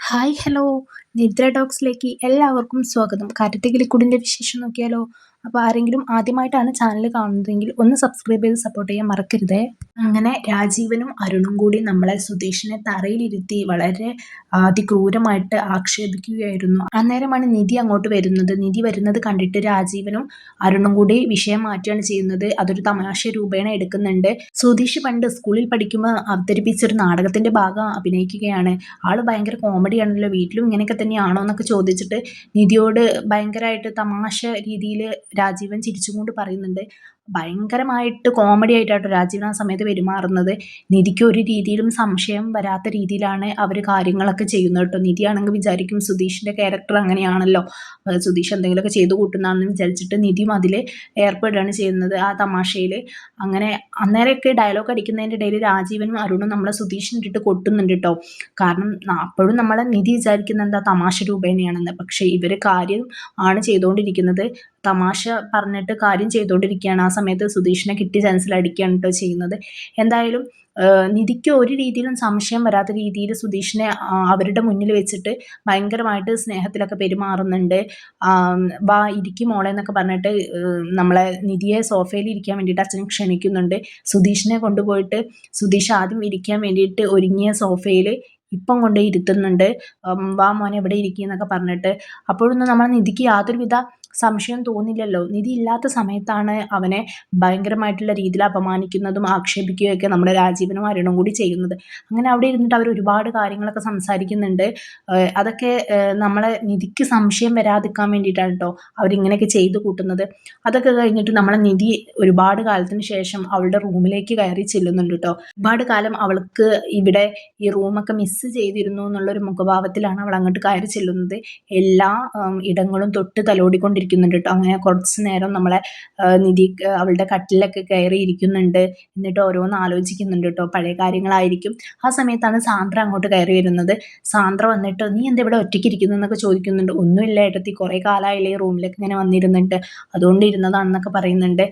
Hi hello നിദ്ര ടോക്സിലേക്ക് എല്ലാവർക്കും സ്വാഗതം. കാറ്റത്തിക്കിളിക്കൂടിൻ്റെ വിശേഷം നോക്കിയാലോ. അപ്പോൾ ആരെങ്കിലും ആദ്യമായിട്ടാണ് ചാനൽ കാണുന്നതെങ്കിൽ ഒന്ന് സബ്സ്ക്രൈബ് ചെയ്ത് സപ്പോർട്ട് ചെയ്യാൻ മറക്കരുതേ. അങ്ങനെ രാജീവനും അരുണും കൂടി നമ്മളെ സുധീഷിനെ തറയിലിരുത്തി വളരെ അതിക്രൂരമായിട്ട് ആക്ഷേപിക്കുകയായിരുന്നു. അന്നേരമാണ് നിധി അങ്ങോട്ട് വരുന്നത്. നിധി വരുന്നത് കണ്ടിട്ട് രാജീവനും അരുണും കൂടി വിഷയം മാറ്റുകയാണ് ചെയ്യുന്നത്. അതൊരു തമാശ രൂപേണ എടുക്കുന്നുണ്ട്. സുധീഷ് പണ്ട് സ്കൂളിൽ പഠിക്കുമ്പോൾ അവതരിപ്പിച്ചൊരു നാടകത്തിന്റെ ഭാഗം അഭിനയിക്കുകയാണ്. ആള് ഭയങ്കര കോമഡിയാണല്ലോ, വീട്ടിലും ഇങ്ങനെയൊക്കെ തന്നെയാണോ എന്നൊക്കെ ചോദിച്ചിട്ട് നിധിയോട് ഭയങ്കരമായിട്ട് തമാശ രീതിയിൽ രാജീവൻ ചിരിച്ചുകൊണ്ട് പറയുന്നുണ്ട്. ഭയങ്കരമായിട്ട് കോമഡി ആയിട്ടാട്ടോ രാജീവൻ ആ സമയത്ത് പെരുമാറുന്നത്. നിധിക്ക് ഒരു രീതിയിലും സംശയം വരാത്ത രീതിയിലാണ് അവർ കാര്യങ്ങളൊക്കെ ചെയ്യുന്നത് കേട്ടോ. നിധിയാണെങ്കിൽ വിചാരിക്കും സുധീഷിന്റെ ക്യാരക്ടർ അങ്ങനെയാണല്ലോ, സുധീഷ് എന്തെങ്കിലുമൊക്കെ ചെയ്തു കൂട്ടുന്നതാണെന്ന് വിചാരിച്ചിട്ട് നിധിയും അതിൽ ഏർപ്പെടുകയാണ് ചെയ്യുന്നത് ആ തമാശയിൽ. അങ്ങനെ അന്നേരമൊക്കെ ഡയലോഗ് അടിക്കുന്നതിൻ്റെ ഇടയിൽ രാജീവനും അരുണും നമ്മളെ സുധീഷിനെ ഇട്ടിട്ട് കൊട്ടുന്നുണ്ട് കേട്ടോ. കാരണം അപ്പോഴും നമ്മളെ നിധി വിചാരിക്കുന്ന എന്താ തമാശ രൂപേണയാണെന്ന്. പക്ഷേ ഇവർ കാര്യം ആണ് ചെയ്തുകൊണ്ടിരിക്കുന്നത്. തമാശ പറഞ്ഞിട്ട് കാര്യം ചെയ്തുകൊണ്ടിരിക്കുകയാണ്. ആ സമയത്ത് സുധീഷിനെ കിട്ടിയ ചാൻസിൽ അടിക്കുകയാണ് കേട്ടോ ചെയ്യുന്നത്. എന്തായാലും നിധിക്ക് ഒരു രീതിയിലും സംശയം വരാത്ത രീതിയിൽ സുധീഷിനെ അവരുടെ മുന്നിൽ വെച്ചിട്ട് ഭയങ്കരമായിട്ട് സ്നേഹത്തിലൊക്കെ പെരുമാറുന്നുണ്ട്. വാ ഇരിക്കും മോളെ എന്നൊക്കെ പറഞ്ഞിട്ട് നമ്മളെ നിധിയെ സോഫയിൽ ഇരിക്കാൻ വേണ്ടിയിട്ട് അച്ഛൻ ക്ഷണിക്കുന്നുണ്ട്. സുധീഷിനെ കൊണ്ടുപോയിട്ട് സുധീഷ് ആദ്യം ഇരിക്കാൻ വേണ്ടിയിട്ട് ഒരുങ്ങിയ സോഫയിൽ ഇപ്പം കൊണ്ടുപോയി ഇരുത്തുന്നുണ്ട്. വാ മോനെ എവിടെ ഇരിക്കുക എന്നൊക്കെ പറഞ്ഞിട്ട്. അപ്പോഴൊന്നും നമ്മൾ നിധിക്ക് യാതൊരുവിധ സംശയം തോന്നില്ലല്ലോ. നിധി ഇല്ലാത്ത സമയത്താണ് അവനെ ഭയങ്കരമായിട്ടുള്ള രീതിയിൽ അപമാനിക്കുന്നതും ആക്ഷേപിക്കുകയൊക്കെ നമ്മുടെ രാജീവനും അരുണും കൂടി ചെയ്യുന്നത്. അങ്ങനെ അവിടെ ഇരുന്നിട്ട് അവർ ഒരുപാട് കാര്യങ്ങളൊക്കെ സംസാരിക്കുന്നുണ്ട്. അതൊക്കെ നമ്മളെ നിധിക്ക് സംശയം വരാതിരിക്കാൻ വേണ്ടിയിട്ടാണ് കേട്ടോ അവരിങ്ങനെയൊക്കെ ചെയ്തു കൂട്ടുന്നത്. അതൊക്കെ കഴിഞ്ഞിട്ട് നമ്മളെ നിധി ഒരുപാട് കാലത്തിന് ശേഷം അവളുടെ റൂമിലേക്ക് കയറി ചെല്ലുന്നുണ്ട് കേട്ടോ. ഒരുപാട് കാലം അവൾക്ക് ഇവിടെ ഈ റൂമൊക്കെ മിസ്സ് ചെയ്തിരുന്നു എന്നുള്ളൊരു മുഖഭാവത്തിലാണ് അവൾ അങ്ങോട്ട് കയറി ചെല്ലുന്നത്. എല്ലാ ഇടങ്ങളും തൊട്ട് തലോടിക്കൊണ്ടിരിക്കുന്നുണ്ട് കേട്ടോ. അങ്ങനെ കുറച്ച് നേരം നമ്മളെ നിധി അവളുടെ കട്ടിലൊക്കെ കയറി ഇരിക്കുന്നുണ്ട്. എന്നിട്ട് ഓരോന്ന് ആലോചിക്കുന്നുണ്ട് കേട്ടോ. പഴയ കാര്യങ്ങളായിരിക്കും. ആ സമയത്താണ് സാന്ദ്ര അങ്ങോട്ട് കയറി വരുന്നത്. സാന്ദ്ര വന്നിട്ട് നീ എന്താ ഇവിടെ ഒറ്റയ്ക്ക് ഇരിക്കുന്നു എന്നൊക്കെ ചോദിക്കുന്നുണ്ട്. ഒന്നുമില്ല ഏട്ടത്തി, കുറേ കാലമായില്ലേ ഈ റൂമിലൊക്കെ ഇങ്ങനെ വന്നിരുന്നിട്ട്, അതുകൊണ്ട് ഇരുന്നതാണെന്നൊക്കെ പറയുന്നുണ്ട്.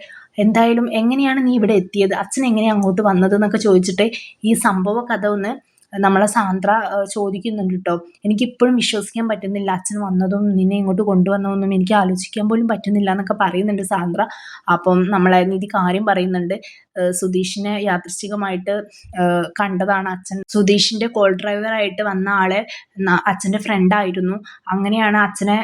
എന്തായാലും എങ്ങനെയാണ് നീ ഇവിടെ എത്തിയത്, അച്ഛൻ എങ്ങനെയാണ് അങ്ങോട്ട് വന്നത് എന്നൊക്കെ ചോദിച്ചിട്ട് ഈ സംഭവ കഥ ഒന്ന് നമ്മളെ സാന്ദ്ര ചോദിക്കുന്നുണ്ട് കേട്ടോ. എനിക്കിപ്പോഴും വിശ്വസിക്കാൻ പറ്റുന്നില്ല, അച്ഛൻ വന്നതും നിന്നെ ഇങ്ങോട്ട് കൊണ്ടുവന്നതൊന്നും എനിക്ക് ആലോചിക്കാൻ പോലും പറ്റുന്നില്ല എന്നൊക്കെ പറയുന്നുണ്ട് സാന്ദ്ര. അപ്പം നമ്മളെ നിധി കാര്യം പറയുന്നുണ്ട്. സുധീഷിനെ യാദൃശ്ചികമായിട്ട് കണ്ടതാണ് അച്ഛൻ. സുധീഷിന്റെ കോൾ ഡ്രൈവറായിട്ട് വന്ന ആളെ അച്ഛൻ്റെ ഫ്രണ്ടായിരുന്നു. അങ്ങനെയാണ് അച്ഛനെ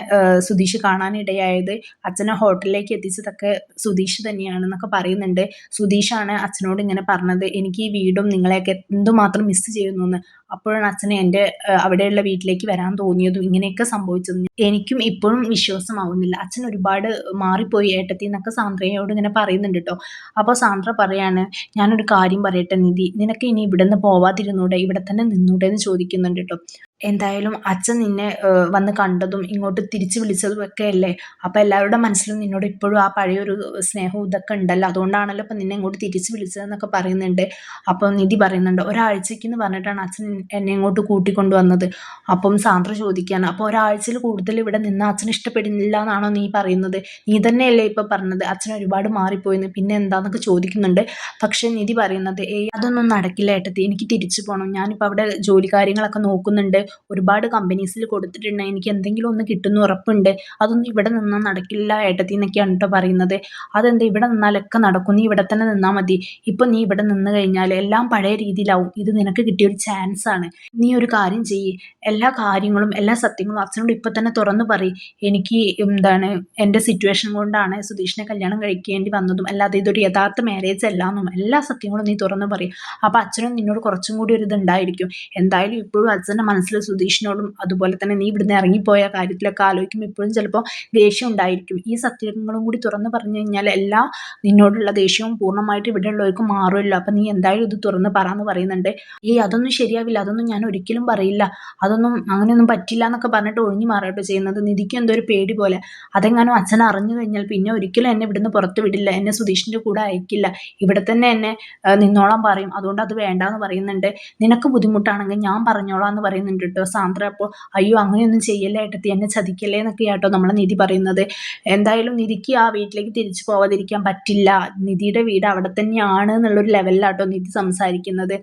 സുധീഷ് കാണാനിടയായത്. അച്ഛനെ ഹോട്ടലിലേക്ക് എത്തിച്ചതൊക്കെ സുധീഷ് തന്നെയാണെന്നൊക്കെ പറയുന്നുണ്ട്. സുധീഷാണ് അച്ഛനോട് ഇങ്ങനെ പറഞ്ഞത്, എനിക്ക് ഈ വീടും നിങ്ങളെയൊക്കെ എന്തുമാത്രം മിസ് ചെയ്യുന്നു എന്ന്. അപ്പോഴാണ് അച്ഛന് എൻ്റെ അവിടെയുള്ള വീട്ടിലേക്ക് വരാൻ തോന്നിയതും ഇങ്ങനെയൊക്കെ സംഭവിച്ചതും എനിക്കും ഇപ്പോഴും വിശ്വാസമാവുന്നില്ല. അച്ഛൻ ഒരുപാട് മാറിപ്പോയി ഏട്ടത്തി എന്നൊക്കെ സാന്ദ്രയോട് ഇങ്ങനെ പറയുന്നുണ്ട് കേട്ടോ. അപ്പോൾ സാന്ദ്ര പറയാണ്, ഞാനൊരു കാര്യം പറയട്ടെ നിധി, നിനക്ക് ഇനി ഇവിടെ നിന്ന് പോവാതിരുന്നൂടെ, ഇവിടെ തന്നെ നിന്നൂടെ എന്ന് ചോദിക്കുന്നുണ്ട് കേട്ടോ. എന്തായാലും അച്ഛൻ നിന്നെ വന്ന് കണ്ടതും ഇങ്ങോട്ട് തിരിച്ചു വിളിച്ചതും ഒക്കെ അല്ലേ. അപ്പം എല്ലാവരുടെ മനസ്സിലും നിന്നോട് ഇപ്പോഴും ആ പഴയൊരു സ്നേഹവും ഇതൊക്കെ ഉണ്ടല്ലോ, അതുകൊണ്ടാണല്ലോ ഇപ്പം നിന്നെ ഇങ്ങോട്ട് തിരിച്ചു വിളിച്ചതെന്നൊക്കെ പറയുന്നുണ്ട്. അപ്പം നിധി പറയുന്നുണ്ട്, ഒരാഴ്ചയ്ക്ക് എന്ന് പറഞ്ഞിട്ടാണ് അച്ഛൻ എന്നെ ഇങ്ങോട്ട് കൂട്ടിക്കൊണ്ടു വന്നത്. അപ്പം സാന്ദ്ര ചോദിക്കുകയാണ്, അപ്പോൾ ഒരാഴ്ചയിൽ കൂടുതൽ ഇവിടെ നിന്ന് അച്ഛൻ ഇഷ്ടപ്പെടുന്നില്ല എന്നാണോ നീ പറയുന്നത്? നീ തന്നെയല്ലേ ഇപ്പം പറഞ്ഞത് അച്ഛൻ ഒരുപാട് മാറിപ്പോയിന്ന്, പിന്നെ എന്താന്നൊക്കെ ചോദിക്കുന്നുണ്ട്. പക്ഷേ നിധി പറയുന്നത്, അതൊന്നും നടക്കില്ല ഏട്ടത്തി, എനിക്ക് തിരിച്ചു പോകണം. ഞാനിപ്പോൾ അവിടെ ജോലി കാര്യങ്ങളൊക്കെ നോക്കുന്നുണ്ട്, ഒരുപാട് കമ്പനീസിൽ കൊടുത്തിട്ടുണ്ട്, എനിക്ക് എന്തെങ്കിലും ഒന്ന് കിട്ടുന്ന ഉറപ്പുണ്ട്. അതൊന്നും ഇവിടെ നിന്നാൽ നടക്കില്ല ഏട്ടത്തി എന്നൊക്കെയാണ് കേട്ടോ പറയുന്നത്. അതെന്താ, ഇവിടെ നിന്നാലൊക്കെ നടക്കും, നീ ഇവിടെ തന്നെ നിന്നാൽ മതി. ഇപ്പം നീ ഇവിടെ നിന്ന് കഴിഞ്ഞാൽ എല്ലാം പഴയ രീതിയിലാവും. ഇത് നിനക്ക് കിട്ടിയൊരു ചാൻസ് ആണ്. നീ ഒരു കാര്യം ചെയ്യ്, എല്ലാ കാര്യങ്ങളും എല്ലാ സത്യങ്ങളും അച്ഛനോട് ഇപ്പം തന്നെ തുറന്നു പറയും. എനിക്ക് എന്താണ് എൻ്റെ സിറ്റുവേഷൻ കൊണ്ടാണ് സുധീഷിനെ കല്യാണം കഴിക്കേണ്ടി വന്നതും, അല്ലാതെ ഇതൊരു യഥാർത്ഥ മാരേജ് അല്ല എന്നും എല്ലാ സത്യങ്ങളും നീ തുറന്നു പറയും. അപ്പോൾ അച്ഛനും നിന്നോട് കുറച്ചും കൂടി ഒരു ഇതുണ്ടായിരിക്കും. എന്തായാലും ഇപ്പോഴും അച്ഛൻ്റെ മനസ്സിൽ സുധീഷിനോടും അതുപോലെ തന്നെ നീ ഇവിടുന്ന് ഇറങ്ങിപ്പോയ കാര്യത്തിലൊക്കെ ആലോചിക്കുമ്പോൾ ഇപ്പോഴും ചിലപ്പോൾ ദേഷ്യം ഉണ്ടായിരിക്കും. ഈ സത്യങ്ങളും കൂടി തുറന്നു പറഞ്ഞു കഴിഞ്ഞാൽ എല്ലാ നിന്നോടുള്ള ദേഷ്യവും പൂർണ്ണമായിട്ട് ഇവിടെ ഉള്ളവർക്ക് മാറുമല്ലോ. അപ്പം നീ എന്തായാലും ഇത് തുറന്ന് പറയാന്ന് പറയുന്നുണ്ട്. അതൊന്നും ശരിയാവില്ല, അതൊന്നും ഞാൻ ഒരിക്കലും പറയില്ല, അതൊന്നും അങ്ങനെയൊന്നും പറ്റില്ല എന്നൊക്കെ പറഞ്ഞിട്ട് ഒഴിഞ്ഞു മാറുകട്ടോ ചെയ്യുന്നത്. നിധിക്ക് എന്തോ ഒരു പേടി പോലെ. അതെങ്ങാനും അച്ഛൻ അറിഞ്ഞു കഴിഞ്ഞാൽ പിന്നെ ഒരിക്കലും എന്നെ ഇവിടുന്ന് പുറത്ത് വിടില്ല, എന്നെ സുധീഷിൻ്റെ കൂടെ അയക്കില്ല, ഇവിടെ തന്നെ എന്നെ നിന്നോളാൻ പറയും. അതുകൊണ്ട് അത് വേണ്ടാന്ന് പറയുന്നുണ്ട്. നിനക്ക് ബുദ്ധിമുട്ടാണെങ്കിൽ ഞാൻ പറഞ്ഞോളാം എന്ന് പറയുന്നുണ്ട് കേട്ടോ സാന്ദ്ര. അപ്പോൾ അയ്യോ അങ്ങനെയൊന്നും ചെയ്യല്ലേ ഏട്ടത്തി, എന്നെ ചതിക്കല്ലേ എന്നൊക്കെയാട്ടോ നമ്മളെ നിധി പറയുന്നത്. എന്തായാലും നിധിക്ക് ആ വീട്ടിലേക്ക് തിരിച്ചു പോവാതിരിക്കാൻ പറ്റില്ല, നിധിയുടെ വീട് അവിടെ തന്നെയാണ് എന്നുള്ളൊരു ലെവലിലാട്ടോ നിധി സംസാരിക്കുന്നത്.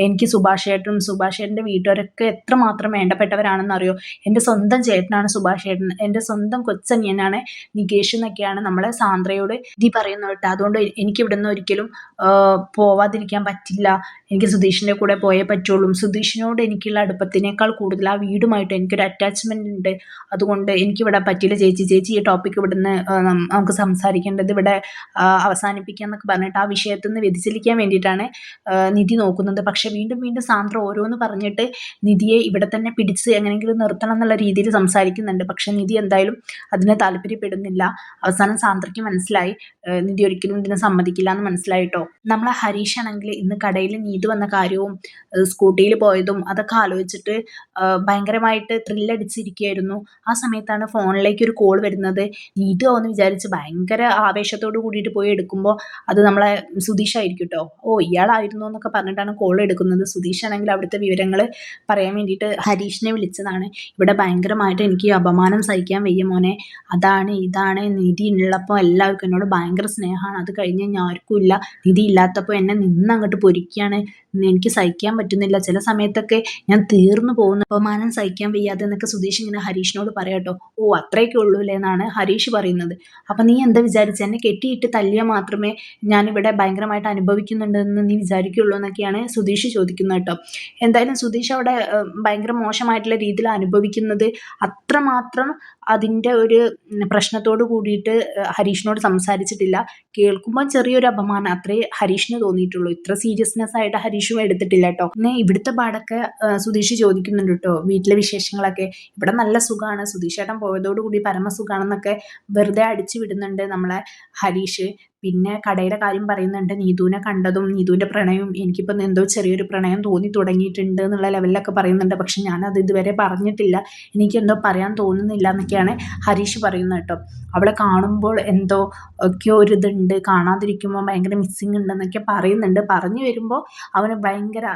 എനിക്ക് സുഭാഷേട്ടനും സുഭാഷ് ഏട്ടൻ്റെ വീട്ടുകാരൊക്കെ എത്രമാത്രം വേണ്ടപ്പെട്ടവരാണെന്നറിയോ? എൻ്റെ സ്വന്തം ചേട്ടനാണ് സുഭാഷ് ഏട്ടൻ, എൻ്റെ സ്വന്തം കൊച്ചനിയനാണ് നികേഷ് എന്നൊക്കെയാണ് നമ്മളെ സാന്ദ്രയോട് നിധി പറയുന്നത് കേട്ടോ. അതുകൊണ്ട് എനിക്ക് ഇവിടുന്ന് ഒരിക്കലും പോവാതിരിക്കാൻ പറ്റില്ല, എനിക്ക് സുധീഷിൻ്റെ കൂടെ പോയേ പറ്റുള്ളൂ. സുധീഷിനോട് എനിക്കുള്ള അടുപ്പത്തിനേക്കാൾ കൂടുതൽ ആ വീടുമായിട്ട് എനിക്കൊരു അറ്റാച്ച്മെൻ്റ് ഉണ്ട്. അതുകൊണ്ട് എനിക്കിവിടെ പറ്റില്ല ചേച്ചി, ചേച്ചി ഈ ടോപ്പിക് ഇവിടുന്ന് നമുക്ക് സംസാരിക്കേണ്ടത് ഇവിടെ അവസാനിപ്പിക്കുക എന്നൊക്കെ പറഞ്ഞിട്ട് ആ വിഷയത്തിൽ നിന്ന് വ്യതിചലിക്കാൻ വേണ്ടിയിട്ടാണ് നിധി നോക്കുന്നത്. പക്ഷെ വീണ്ടും വീണ്ടും സാന്ദ്ര ഓരോന്ന് പറഞ്ഞിട്ട് നിധിയെ ഇവിടെ തന്നെ പിടിച്ച് എങ്ങനെയെങ്കിലും നിർത്തണം എന്നുള്ള രീതിയിൽ സംസാരിക്കുന്നുണ്ട്. പക്ഷെ നിധി എന്തായാലും അതിന് താല്പര്യപ്പെടുന്നില്ല. അവസാനം സാന്ദ്രയ്ക്ക് മനസ്സിലായി നിധി ഒരിക്കലും ഇതിനെ സമ്മതിക്കില്ല എന്ന് മനസ്സിലായിട്ടോ. നമ്മളെ ഹരീഷ് ആണെങ്കിൽ ഇന്ന് കടയിൽ നീതു വന്ന കാര്യവും സ്കൂട്ടിയിൽ പോയതും അതൊക്കെ ആലോചിച്ചിട്ട് ഭയങ്കരമായിട്ട് ത്രില്ലടിച്ചിരിക്കുകയായിരുന്നു. ആ സമയത്താണ് ഫോണിലേക്ക് ഒരു കോൾ വരുന്നത്. നീതു എന്ന് വിചാരിച്ച് ഭയങ്കര ആവേശത്തോട് കൂടിയിട്ട് പോയി എടുക്കുമ്പോൾ അത് നമ്മളെ സുധീഷ് ആയിരിക്കും കേട്ടോ. ഓ ഇയാളായിരുന്നു എന്നൊക്കെ പറഞ്ഞിട്ടാണ് കോൾ എടുക്കുന്നത്. സുധീഷ് ആണെങ്കിൽ അവിടുത്തെ വിവരങ്ങൾ പറയാൻ വേണ്ടിയിട്ട് ഹരീഷിനെ വിളിച്ചതാണ്. ഇവിടെ ഭയങ്കരമായിട്ട് എനിക്ക് അപമാനം സഹിക്കാൻ വയ്യ മോനെ, അതാണ് ഇതാണ്, നിധി ഉള്ളപ്പോൾ എല്ലാവർക്കും എന്നോട് ഭയങ്കര സ്നേഹമാണ്, അത് കഴിഞ്ഞ് ഞാൻ ആർക്കും ഇല്ല, നിധി ഇല്ലാത്തപ്പോൾ എന്നെ നിന്നങ്ങോട്ട് പൊരിക്കുകയാണ്, എനിക്ക് സഹിക്കാൻ പറ്റുന്നില്ല, ചില സമയത്തൊക്കെ ഞാൻ തീർന്നു പോകുന്നു, അപമാനം സഹിക്കാൻ വയ്യാതെ എന്നൊക്കെ സുധീഷ് ഇങ്ങനെ ഹരീഷിനോട് പറയാട്ടോ. ഓ അത്രയൊക്കെ ഉള്ളൂ അല്ലേ എന്നാണ് ഹരീഷ് പറയുന്നത്. അപ്പം നീ എന്താ വിചാരിച്ചത്, എന്നെ കെട്ടിയിട്ട് തല്ലിയാൽ മാത്രമേ ഞാനിവിടെ ഭയങ്കരമായിട്ട് അനുഭവിക്കുന്നുണ്ടെന്ന് നീ വിചാരിക്കുള്ളൂ എന്നൊക്കെയാണ് സുധീഷ് ചോദിക്കുന്നത് കേട്ടോ. എന്തായാലും സുധീഷ് അവിടെ ഭയങ്കര മോശമായിട്ടുള്ള രീതിയിൽ അനുഭവിക്കുന്നത് അത്രമാത്രം അതിൻ്റെ ഒരു പ്രശ്നത്തോട് കൂടിയിട്ട് ഹരീഷിനോട് സംസാരിച്ചിട്ടില്ല. കേൾക്കുമ്പോൾ ചെറിയൊരു അപമാനം അത്രേ ഹരീഷിന് തോന്നിയിട്ടുള്ളൂ. ഇത്ര സീരിയസ്നെസ് ആയിട്ട് ഹരീഷും എടുത്തിട്ടില്ല കേട്ടോ. പിന്നെ ഇവിടുത്തെ പാടൊക്കെ സുധീഷ് ചോദിക്കുന്നുണ്ട് കേട്ടോ, വീട്ടിലെ വിശേഷങ്ങളൊക്കെ. ഇവിടെ നല്ല സുഖമാണ്, സുധീഷ് ഏട്ടൻ പോയതോടുകൂടി പരമസുഖാണെന്നൊക്കെ വെറുതെ അടിച്ചു വിടുന്നുണ്ട് നമ്മളെ ഹരീഷ്. പിന്നെ കടയുടെ കാര്യം പറയുന്നുണ്ട്, നീതുവിനെ കണ്ടതും നീതുവിൻ്റെ പ്രണയവും എനിക്കിപ്പോൾ എന്തോ ചെറിയൊരു പ്രണയം തോന്നി തുടങ്ങിയിട്ടുണ്ട് എന്നുള്ള ലെവലിലൊക്കെ പറയുന്നുണ്ട്. പക്ഷെ ഞാനത് ഇതുവരെ പറഞ്ഞിട്ടില്ല, എനിക്കെന്തോ പറയാൻ തോന്നുന്നില്ല എന്നൊക്കെയാണ് ഹരീഷ് പറയുന്നത് കേട്ടോ. അവളെ കാണുമ്പോൾ എന്തോ ഒക്കെയോ ഒരു ഇതുണ്ട്, കാണാതിരിക്കുമ്പോൾ ഭയങ്കര മിസ്സിങ് ഉണ്ടെന്നൊക്കെ പറയുന്നുണ്ട്. പറഞ്ഞു വരുമ്പോൾ അവന് ഭയങ്കര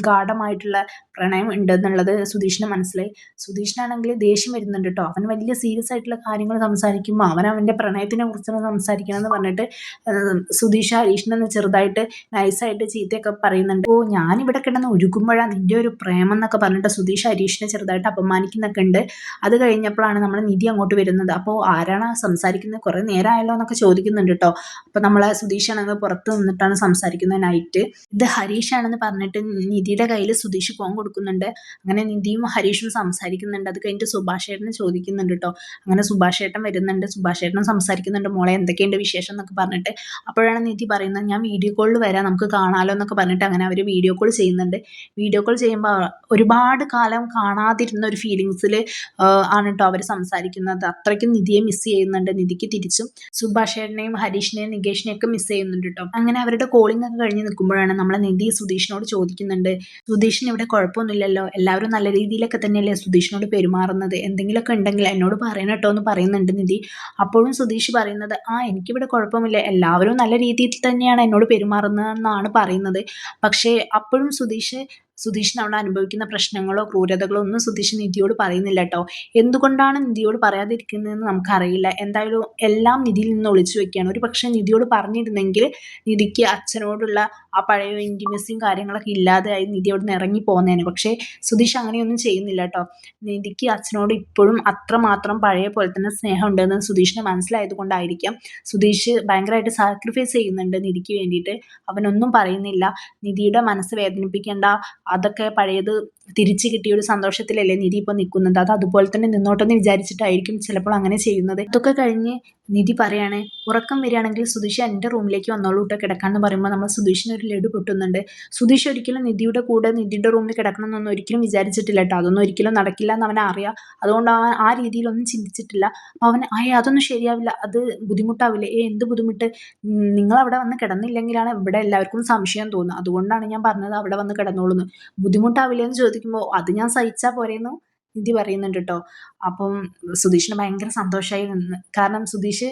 ഗാഢമായിട്ടുള്ള പ്രണയം ഉണ്ടെന്നുള്ളത് സുധീഷിന് മനസ്സിലായി. സുധീഷിനാണെങ്കിൽ ദേഷ്യം വരുന്നുണ്ട് കേട്ടോ. അവൻ വലിയ സീരിയസ് ആയിട്ടുള്ള കാര്യങ്ങൾ സംസാരിക്കുമ്പോൾ അവൻ്റെ പ്രണയത്തിനെ കുറിച്ചാണ് സംസാരിക്കണമെന്ന് പറഞ്ഞിട്ട് സുധീഷ് ഹരീഷിനെ ചെറുതായിട്ട് നൈസായിട്ട് ചീത്തയൊക്കെ പറയുന്നുണ്ട്. ഓ ഞാനിവിടെ കിടന്ന് ഒരുക്കുമ്പോഴാണ് നിൻ്റെ ഒരു പ്രേമം എന്നൊക്കെ പറഞ്ഞിട്ട് സുധീഷ് ഹരീഷിനെ ചെറുതായിട്ട് അപമാനിക്കുന്നൊക്കെ ഉണ്ട്. അത് കഴിഞ്ഞപ്പോഴാണ് നമ്മൾ നിധി അങ്ങോട്ട് വരുന്നത്. അപ്പോൾ ആരാണ് സംസാരിക്കുന്നത്, കുറേ നേരമായല്ലോ എന്നൊക്കെ ചോദിക്കുന്നുണ്ട് കേട്ടോ. അപ്പോൾ നമ്മളെ സുധീഷാണെങ്കിൽ പുറത്ത് നിന്നിട്ടാണ് സംസാരിക്കുന്നത് നൈറ്റ്. ഇത് ഹരീഷാണെന്ന് പറഞ്ഞിട്ട് നിധിയുടെ കയ്യിൽ സുധീഷ് ഫോൺ കൊടുക്കുന്നുണ്ട്. അങ്ങനെ നിധിയും ഹരീഷും സംസാരിക്കുന്നുണ്ട്. അത് കഴിഞ്ഞിട്ട് സുഭാഷ് ഏട്ടനെ ചോദിക്കുന്നുണ്ട് കേട്ടോ. അങ്ങനെ സുഭാഷ് ഏട്ടൻ വരുന്നുണ്ട്, സുഭാഷ് ഏട്ടൻ സംസാരിക്കുന്നുണ്ട്, മോളെ എന്തൊക്കെയുണ്ട് വിശേഷം എന്നൊക്കെ പറഞ്ഞിട്ട്. അപ്പോഴാണ് നിധി പറയുന്നത്, ഞാൻ വീഡിയോ കോളിൽ വരാം, നമുക്ക് കാണാമല്ലോ എന്നൊക്കെ പറഞ്ഞിട്ട് അങ്ങനെ അവർ വീഡിയോ കോൾ ചെയ്യുന്നുണ്ട്. വീഡിയോ കോൾ ചെയ്യുമ്പോൾ ഒരുപാട് കാലം കാണാതിരുന്ന ഒരു ഫീലിങ്സിൽ ആണ് കേട്ടോ അവർ സംസാരിക്കുന്നത്. അത്രയ്ക്കും നിധിയെ മിസ് ചെയ്യുന്നുണ്ട്. നിധിക്ക് തിരിച്ചും സുഭാഷ് ഏട്ടനെയും ഹരീഷിനെയും നികേഷിനെയും ഒക്കെ മിസ് ചെയ്യുന്നുണ്ട് കേട്ടോ. അങ്ങനെ അവരുടെ കോളിംഗ് ഒക്കെ കഴിഞ്ഞ് നിൽക്കുമ്പോഴാണ് നമ്മളെ നിധി സുധീഷിനോട് ചോദിക്കുന്നുണ്ട്, സുധീഷിന് ഇവിടെ കുഴപ്പമൊന്നുമില്ലല്ലോ, എല്ലാവരും നല്ല രീതിയിലൊക്കെ തന്നെയല്ലേ സുധീഷിനോട് പെരുമാറുന്നത്, എന്തെങ്കിലുമൊക്കെ ഉണ്ടെങ്കിൽ എന്നോട് പറയണം കേട്ടോ എന്ന് പറയുന്നുണ്ട് നിധി. അപ്പോഴും സുധീഷ് പറയുന്നത്, എനിക്കിവിടെ കുഴപ്പമില്ല, എല്ലാവരും നല്ല രീതിയിൽ തന്നെയാണ് എന്നോട് പെരുമാറുന്നതെന്നാണ് പറയുന്നത്. പക്ഷേ അപ്പോഴും സുധീഷിന് അവിടെ അനുഭവിക്കുന്ന പ്രശ്നങ്ങളോ ക്രൂരതകളോ ഒന്നും സുധീഷ് നിധിയോട് പറയുന്നില്ല കേട്ടോ. എന്തുകൊണ്ടാണ് നിധിയോട് പറയാതിരിക്കുന്നതെന്ന് നമുക്കറിയില്ല. എന്തായാലും എല്ലാം നിധിയിൽ നിന്ന് ഒളിച്ചു വെക്കുകയാണ്. ഒരു പക്ഷേ നിധിയോട് പറഞ്ഞിരുന്നെങ്കിൽ നിധിക്ക് അച്ഛനോടുള്ള ആ പഴയ ഇൻറ്റിമസിയും കാര്യങ്ങളൊക്കെ ഇല്ലാതെയായി നിധി അവിടെ നിന്ന് ഇറങ്ങി പോകുന്നതിന്. പക്ഷേ സുധീഷ് അങ്ങനെയൊന്നും ചെയ്യുന്നില്ല കേട്ടോ. നിധിക്ക് അച്ഛനോട് ഇപ്പോഴും അത്രമാത്രം പഴയ പോലെ തന്നെ സ്നേഹം ഉണ്ടെന്ന് സുധീഷിന് മനസ്സിലായത് കൊണ്ടായിരിക്കാം സുധീഷ് ഭയങ്കരമായിട്ട് സാക്രിഫൈസ് ചെയ്യുന്നുണ്ട് നിധിക്ക് വേണ്ടിയിട്ട്. അവനൊന്നും പറയുന്നില്ല. നിധിയുടെ മനസ്സ് വേദനിപ്പിക്കേണ്ട, അതൊക്കെ പഴയത് തിരിച്ചു കിട്ടിയ ഒരു സന്തോഷത്തിലല്ലേ നിധി ഇപ്പോൾ നിൽക്കുന്നത്, അത് അതുപോലെ തന്നെ നിന്നോട്ടെന്ന് വിചാരിച്ചിട്ടായിരിക്കും ചിലപ്പോൾ അങ്ങനെ ചെയ്യുന്നത്. ഇതൊക്കെ കഴിഞ്ഞ് നിധി പറയാണ്, ഉറക്കം വരികയാണെങ്കിൽ സുധീഷ് എൻ്റെ റൂമിലേക്ക് വന്നോളൂ കേട്ടോ കിടക്കാമെന്ന് പറയുമ്പോൾ നമ്മൾ സുധീഷിന് ഒരു ലഡു പൊട്ടുന്നുണ്ട്. സുധീഷ് ഒരിക്കലും നിധിയുടെ കൂടെ നിധിയുടെ റൂമിൽ കിടക്കണം എന്നൊന്നും ഒരിക്കലും വിചാരിച്ചിട്ടില്ല കേട്ടോ. അതൊന്നും ഒരിക്കലും നടക്കില്ല എന്ന് അവനെ അറിയാം. അതുകൊണ്ട് അവൻ ആ രീതിയിലൊന്നും ചിന്തിച്ചിട്ടില്ല. അപ്പോൾ അവൻ അതൊന്നും ശരിയാവില്ല, അത് ബുദ്ധിമുട്ടാവില്ലേ, എന്ത് ബുദ്ധിമുട്ട്, നിങ്ങൾ അവിടെ വന്ന് കിടന്നില്ലെങ്കിലാണ് ഇവിടെ എല്ലാവർക്കും സംശയം തോന്നുന്നത്, അതുകൊണ്ടാണ് ഞാൻ പറഞ്ഞത് അവിടെ വന്ന് കിടന്നോളൂന്ന്, ബുദ്ധിമുട്ടാവില്ലേ എന്ന് ചോദിക്കുമ്പോൾ അത് ഞാൻ സഹിച്ചാൽ പോരെയെന്ന് നിധി പറയുന്നുണ്ട് കേട്ടോ. അപ്പം സുധീഷിന് ഭയങ്കര സന്തോഷമായി നിന്ന്. കാരണം സുധീഷ്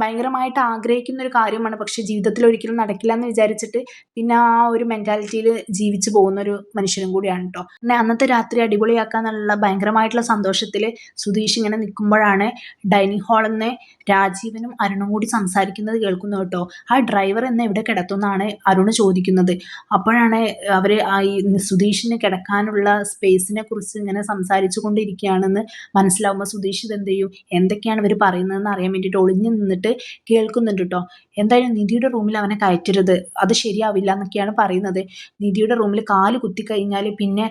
ഭയങ്കരമായിട്ട് ആഗ്രഹിക്കുന്ന ഒരു കാര്യമാണ്, പക്ഷെ ജീവിതത്തിൽ ഒരിക്കലും നടക്കില്ല എന്ന് വിചാരിച്ചിട്ട് പിന്നെ ആ ഒരു മെന്റാലിറ്റിയിൽ ജീവിച്ചു പോകുന്ന ഒരു മനുഷ്യനും കൂടിയാണ് കേട്ടോ. പിന്നെ അന്നത്തെ രാത്രി അടിപൊളിയാക്കാന്നുള്ള ഭയങ്കരമായിട്ടുള്ള സന്തോഷത്തിൽ സുധീഷ് ഇങ്ങനെ നിൽക്കുമ്പോഴാണ് ഡൈനിങ് ഹാളിൽ നിന്ന് രാജീവനും അരുണും കൂടി സംസാരിക്കുന്നത് കേൾക്കുന്നു കേട്ടോ. ആ ഡ്രൈവർ എന്നെ എവിടെ കിടത്തുന്നാണ് അരുണ് ചോദിക്കുന്നത്. അപ്പോഴാണ് അവർ ഈ സുധീഷിന് കിടക്കാനുള്ള സ്പേസിനെ കുറിച്ച് ഇങ്ങനെ സംസാരിച്ചു കൊണ്ടിരിക്കുകയാണെന്ന് മനസ്സിലാവുമ്പോൾ സുധീഷ് ഇത് എന്ത് ചെയ്യും, എന്തൊക്കെയാണ് ഇവർ പറയുന്നതെന്ന് അറിയാൻ വേണ്ടിയിട്ട് ഒളിഞ്ഞു നിന്നിട്ട് കേൾക്കുന്നുണ്ട് കേട്ടോ. എന്തായാലും നിധിയുടെ റൂമിൽ അവനെ കയറ്റരുത്, അത് ശരിയാവില്ല എന്നൊക്കെയാണ് പറയുന്നത്. നിധിയുടെ റൂമിൽ കാല് കുത്തി കഴിഞ്ഞാൽ പിന്നെ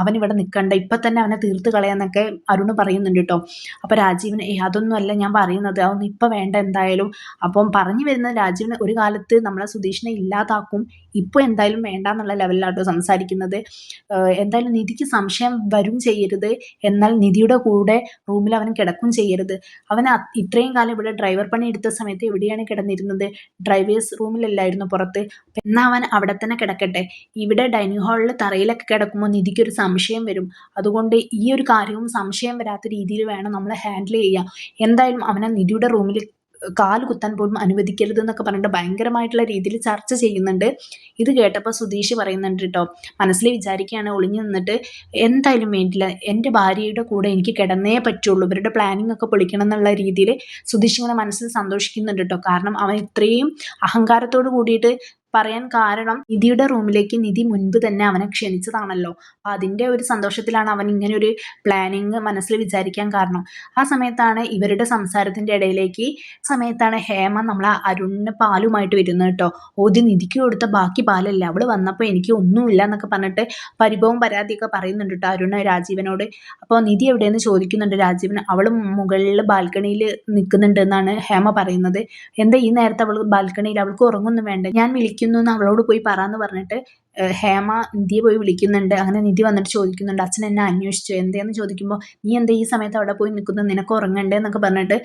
അവൻ ഇവിടെ നിൽക്കണ്ട, ഇപ്പം തന്നെ അവനെ തീർത്ത് കളയാന്നൊക്കെ അരുണ് പറയുന്നുണ്ട് കേട്ടോ. അപ്പോൾ രാജീവിന് അതൊന്നും അല്ല ഞാൻ പറയുന്നത്, അതൊന്നും ഇപ്പം വേണ്ട എന്തായാലും. അപ്പം പറഞ്ഞു വരുന്നത് രാജീവിന് ഒരു കാലത്ത് നമ്മളെ സുധീഷിനെ ഇല്ലാതാക്കും, ഇപ്പോൾ എന്തായാലും വേണ്ട എന്നുള്ള ലെവലിലാട്ടോ സംസാരിക്കുന്നത്. എന്തായാലും നിധിക്ക് സംശയം വരും ചെയ്യരുത്, എന്നാൽ നിധിയുടെ കൂടെ റൂമിൽ അവൻ കിടക്കും ചെയ്യരുത്. അവൻ ഇത്രയും കാലം ഇവിടെ ഡ്രൈവർ പണി എടുത്ത സമയത്ത് എവിടെയാണ് കിടന്നിരുന്നത്? ഡ്രൈവേഴ്സ് റൂമിലല്ലായിരുന്നു പുറത്ത്. എന്നാൽ അവൻ അവിടെ തന്നെ കിടക്കട്ടെ. ഇവിടെ ഡൈനിങ് ഹാളിൽ തറയിലൊക്കെ കിടക്കുമ്പോൾ നിധിക്കൊരു സംശയം വരും. അതുകൊണ്ട് ഈ ഒരു കാര്യവും സംശയം വരാത്ത രീതിയിൽ വേണം നമ്മൾ ഹാൻഡിൽ ചെയ്യാൻ. എന്തായാലും അവനെ നിധിയുടെ റൂമിൽ കാല് കുത്താൻ പോലും അനുവദിക്കരുത് എന്നൊക്കെ പറഞ്ഞിട്ട് ഭയങ്കരമായിട്ടുള്ള രീതിയിൽ ചർച്ച ചെയ്യുന്നുണ്ട്. ഇത് കേട്ടപ്പോൾ സുധീഷ് പറയുന്നുണ്ട് കേട്ടോ, മനസ്സിൽ വിചാരിക്കുകയാണ് ഒളിഞ്ഞു നിന്നിട്ട്, എന്തായാലും വേണ്ടില്ല, എൻ്റെ ഭാര്യയുടെ കൂടെ എനിക്ക് കിടന്നേ പറ്റുള്ളൂ, ഇവരുടെ പ്ലാനിങ് ഒക്കെ പൊളിക്കണം എന്നുള്ള രീതിയിൽ സുധീഷ് ഇങ്ങനെ മനസ്സിൽ സന്തോഷിക്കുന്നുണ്ട് കേട്ടോ. കാരണം അവൻ ഇത്രയും അഹങ്കാരത്തോട് കൂടിയിട്ട് പറയാൻ കാരണം നിധിയുടെ റൂമിലേക്ക് നിധി മുൻപ് തന്നെ അവനെ ക്ഷണിച്ചതാണല്ലോ. അപ്പം അതിൻ്റെ ഒരു സന്തോഷത്തിലാണ് അവൻ ഇങ്ങനെ ഒരു പ്ലാനിങ് മനസ്സിൽ വിചാരിക്കാൻ കാരണം. ആ സമയത്താണ് ഇവരുടെ സംസാരത്തിൻ്റെ ഇടയിലേക്ക് ഹേമ നമ്മളെ അരുണിന് പാലുമായിട്ട് വരുന്നത് കേട്ടോ. ഓതി നിധിക്ക് കൊടുത്ത ബാക്കി പാലല്ല, അവള് വന്നപ്പോൾ എനിക്ക് ഒന്നുമില്ല എന്നൊക്കെ പറഞ്ഞിട്ട് പരിഭവം പരാതിയൊക്കെ പറയുന്നുണ്ട് കേട്ടോ അരുണ് രാജീവനോട്. അപ്പോൾ നിധി എവിടെയെന്ന് ചോദിക്കുന്നുണ്ട് രാജീവൻ. അവൾ മുകളിൽ ബാൽക്കണിയിൽ നിൽക്കുന്നുണ്ട് എന്നാണ് ഹേമ പറയുന്നത്. എന്താ ഈ നേരത്തെ അവൾ ബാൽക്കണിയിൽ, അവൾക്ക് ഉറങ്ങൊന്നും വേണ്ട, ഞാൻ വിളിക്കുന്നു എന്ന് അവളോട് പോയി പറയാന്ന് പറഞ്ഞിട്ട് ഹേമ നിധിയെ പോയി വിളിക്കുന്നുണ്ട്. അങ്ങനെ നിധി വന്നിട്ട് ചോദിക്കുന്നുണ്ട്, അച്ഛൻ എന്നെ അന്വേഷിച്ചു എന്തേന്ന് ചോദിക്കുമ്പോൾ, നീ എന്താ ഈ സമയത്ത് അവിടെ പോയി നിൽക്കുന്നത്, നിനക്ക് ഉറങ്ങണ്ടേ എന്നൊക്കെ പറഞ്ഞിട്ട്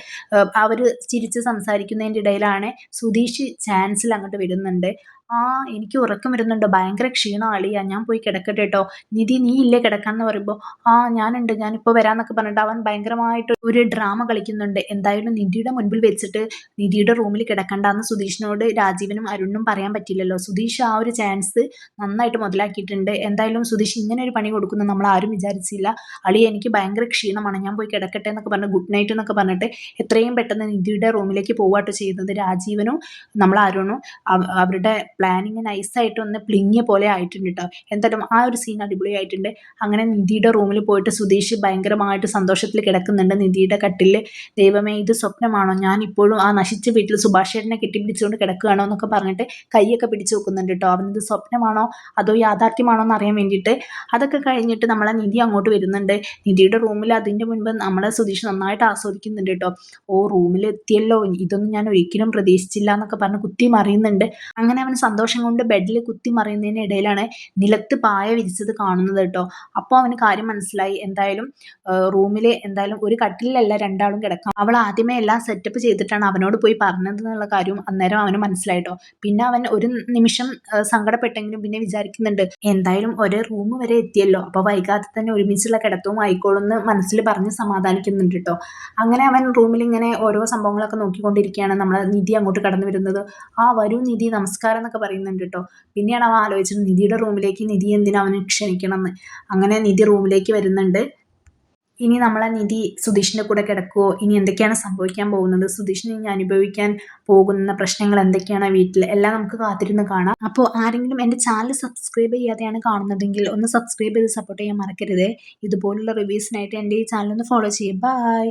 അവർ ചിരിച്ച് സംസാരിക്കുന്നതിൻ്റെ ഇടയിലാണ് സുധീഷ് ചാൻസിൽ അങ്ങോട്ട് വരുന്നുണ്ട്. എനിക്ക് ഉറക്കം വരുന്നുണ്ട്, ഭയങ്കര ക്ഷീണം അളിയാ, ഞാൻ പോയി കിടക്കട്ടെ കേട്ടോ. നിധി നീ ഇല്ലേ കിടക്കാന്ന് പറയുമ്പോൾ, ഞാനുണ്ട്, ഞാനിപ്പോൾ വരാന്നൊക്കെ പറഞ്ഞിട്ട് അവൻ ഭയങ്കരമായിട്ട് ഒരു ഡ്രാമ കളിക്കുന്നുണ്ട്. എന്തായാലും നിധിയുടെ മുൻപിൽ വെച്ചിട്ട് നിധിയുടെ റൂമിൽ കിടക്കണ്ടെന്ന് സുധീഷിനോട് രാജീവനും അരുണിനും പറയാൻ പറ്റില്ലല്ലോ. സുധീഷ് ആ ഒരു ചാൻസ് നന്നായിട്ട് മുതലാക്കിയിട്ടുണ്ട്. എന്തായാലും സുധീഷ് ഇങ്ങനെ ഒരു പണി കൊടുക്കുന്നു നമ്മൾ ആരും വിചാരിച്ചില്ല. അളി എനിക്ക് ഭയങ്കര ക്ഷീണമാണ്, ഞാൻ പോയി കിടക്കട്ടെ എന്നൊക്കെ പറഞ്ഞ് ഗുഡ് നൈറ്റ് എന്നൊക്കെ പറഞ്ഞിട്ട് എത്രയും പെട്ടെന്ന് നിധിയുടെ റൂമിലേക്ക് പോവാട്ടോ ചെയ്യുന്നത്. രാജീവനും നമ്മൾ അരുണും അവരുടെ പ്ലാനിങ് നൈസായിട്ട് ഒന്ന് പ്ലിങ്ങിയ പോലെ ആയിട്ടുണ്ട് കേട്ടോ. എന്തായാലും ആ ഒരു സീൻ അടിപൊളിയായിട്ടുണ്ട്. അങ്ങനെ നിധിയുടെ റൂമിൽ പോയിട്ട് സുധീഷ് ഭയങ്കരമായിട്ട് സന്തോഷത്തിൽ കിടക്കുന്നുണ്ട് നിധിയുടെ കട്ടിൽ. ദൈവമേ ഇത് സ്വപ്നമാണോ, ഞാൻ ഇപ്പോഴും ആ നശിച്ച വീട്ടിൽ സുഭാഷേട്ടനെ കെട്ടിപ്പിടിച്ചുകൊണ്ട് കിടക്കുകയാണോ എന്നൊക്കെ പറഞ്ഞിട്ട് കൈയൊക്കെ പിടിച്ച് വെക്കുന്നുണ്ട് കേട്ടോ. അവനിത് സ്വപ്നമാണോ അതോ യാഥാർത്ഥ്യമാണോ എന്ന് അറിയാൻ വേണ്ടിയിട്ട്. അതൊക്കെ കഴിഞ്ഞിട്ട് നമ്മളെ നിധി അങ്ങോട്ട് വരുന്നുണ്ട്. നിധിയുടെ റൂമിൽ അതിൻ്റെ മുൻപ് നമ്മളെ സുധീഷ് നന്നായിട്ട് ആസ്വദിക്കുന്നുണ്ട് കേട്ടോ. റൂമിലെത്തിയല്ലോ, ഇതൊന്നും ഞാൻ ഒരിക്കലും പ്രതീക്ഷിച്ചില്ല എന്നൊക്കെ പറഞ്ഞ് കുത്തി മറിയുന്നുണ്ട്. അങ്ങനെ അവൻ സന്തോഷം കൊണ്ട് ബെഡിൽ കുത്തി മറിയുന്നതിന് ഇടയിലാണ് നിലത്ത് പായ വിരിച്ചത് കാണുന്നത് കേട്ടോ. അപ്പോൾ അവന് കാര്യം മനസ്സിലായി. എന്തായാലും റൂമിൽ എന്തായാലും ഒരു കട്ടിലല്ല രണ്ടാളും കിടക്കാം. അവൾ ആദ്യമേ എല്ലാം സെറ്റപ്പ് ചെയ്തിട്ടാണ് അവനോട് പോയി പറഞ്ഞത് എന്നുള്ള കാര്യം അന്നേരം അവന് മനസ്സിലായിട്ടോ. പിന്നെ അവൻ ഒരു നിമിഷം സങ്കടപ്പെട്ടെങ്കിലും പിന്നെ വിചാരിക്കുന്നുണ്ട്, എന്തായാലും ഒരേ റൂം വരെ എത്തിയല്ലോ, അപ്പോൾ വൈകാതെ തന്നെ ഒരുമിച്ചുള്ള കിടത്തവും ആയിക്കോളും എന്ന് മനസ്സിൽ പറഞ്ഞ് സമാധാനിക്കുന്നുണ്ട് കേട്ടോ. അങ്ങനെ അവൻ റൂമിൽ ഇങ്ങനെ ഓരോ സംഭവങ്ങളൊക്കെ നോക്കിക്കൊണ്ടിരിക്കുകയാണ്. നമ്മളെ നിധി അങ്ങോട്ട് കടന്നു വരുന്നത്. വരൂ നിധി, നമസ്കാരം എന്നൊക്കെ പറയുന്നുണ്ട് കേട്ടോ. പിന്നെയാണ് അവൻ ആലോചിച്ചത് നിധിയുടെ റൂമിലേക്ക് നിധി എന്തിനാ അവനെ ക്ഷണിക്കണം എന്ന്. അങ്ങനെ നിധി റൂമിലേക്ക് വരുന്നുണ്ട്. ഇനി നമ്മളെ നിധി സുധീഷിൻ്റെ കൂടെ കിടക്കുമോ, ഇനി എന്തൊക്കെയാണ് സംഭവിക്കാൻ പോകുന്നത്, സുധീഷിന് ഇനി അനുഭവിക്കാൻ പോകുന്ന പ്രശ്നങ്ങൾ എന്തൊക്കെയാണ് വീട്ടിൽ, എല്ലാം നമുക്ക് കാത്തിരുന്ന് കാണാം. അപ്പോൾ ആരെങ്കിലും എൻ്റെ ചാനൽ സബ്സ്ക്രൈബ് ചെയ്യാതെയാണ് കാണുന്നതെങ്കിൽ ഒന്ന് സബ്സ്ക്രൈബ് ചെയ്ത് സപ്പോർട്ട് ചെയ്യാൻ മറക്കരുത്. ഇതുപോലുള്ള റിവ്യൂസിനായിട്ട് എൻ്റെ ഈ ചാനൽ ഒന്ന് ഫോളോ ചെയ്യും. ബൈ.